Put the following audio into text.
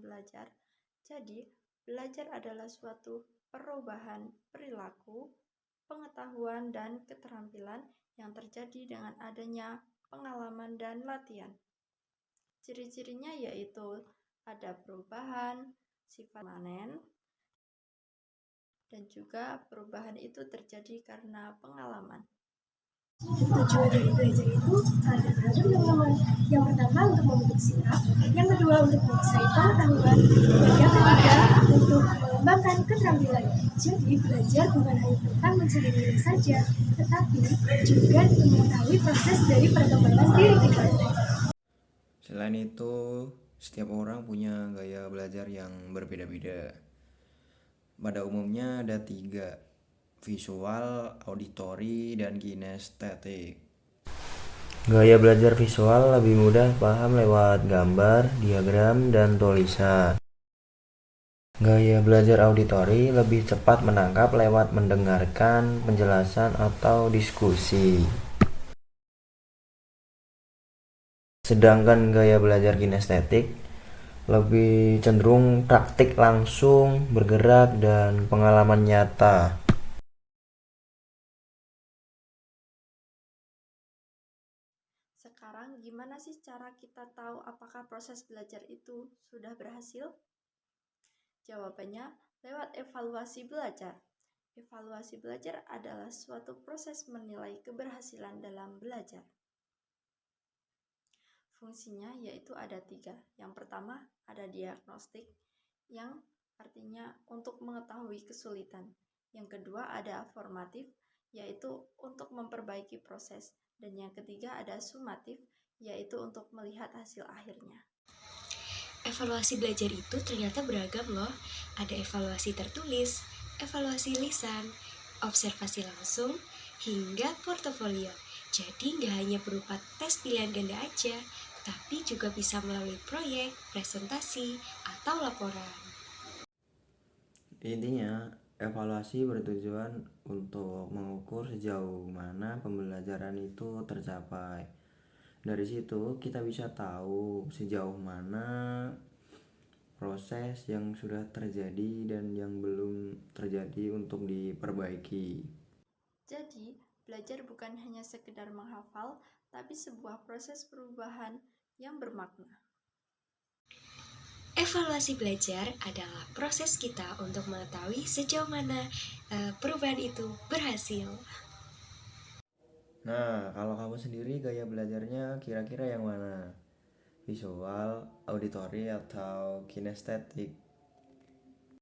belajar. Jadi, belajar adalah suatu perubahan perilaku, pengetahuan, dan keterampilan yang terjadi dengan adanya pengalaman dan latihan. Ciri-cirinya yaitu ada perubahan, sifat permanen, dan juga perubahan itu terjadi karena pengalaman. Tujuan dari belajar itu ada beragam teman-teman. Yang pertama untuk membentuk sikap, yang kedua untuk menguasai pengetahuan, dan yang ketiga untuk mengembangkan keterampilan. Jadi belajar bukan hanya tentang mencari nilai saja, tetapi juga mengetahui proses dari perkembangan diri kita. Selain itu, setiap orang punya gaya belajar yang berbeda-beda. Pada umumnya ada 3, visual, auditori, dan kinestetik. Gaya belajar visual lebih mudah paham lewat gambar, diagram, dan tulisan. Gaya belajar auditori lebih cepat menangkap lewat mendengarkan penjelasan atau diskusi. Sedangkan gaya belajar kinestetik lebih cenderung praktik langsung, bergerak, dan pengalaman nyata. Sekarang gimana sih cara kita tahu apakah proses belajar itu sudah berhasil? Jawabannya lewat evaluasi belajar. Evaluasi belajar adalah suatu proses menilai keberhasilan dalam belajar. Fungsinya yaitu ada 3. Yang pertama ada diagnostik, yang artinya untuk mengetahui kesulitan. Yang kedua ada formatif, yaitu untuk memperbaiki proses. Dan yang ketiga ada sumatif, yaitu untuk melihat hasil akhirnya. Evaluasi belajar itu ternyata beragam loh. Ada evaluasi tertulis, evaluasi lisan, observasi langsung, hingga portofolio. Jadi nggak hanya berupa tes pilihan ganda aja, tapi juga bisa melalui proyek, presentasi, atau laporan. Intinya, evaluasi bertujuan untuk mengukur sejauh mana pembelajaran itu tercapai. Dari situ kita bisa tahu sejauh mana proses yang sudah terjadi dan yang belum terjadi untuk diperbaiki. Jadi, belajar bukan hanya sekedar menghafal, tapi sebuah proses perubahan yang bermakna. Evaluasi belajar adalah proses kita untuk mengetahui sejauh mana perubahan itu berhasil. Nah, kalau kamu sendiri gaya belajarnya kira-kira yang mana? Visual, auditori, atau kinestetik?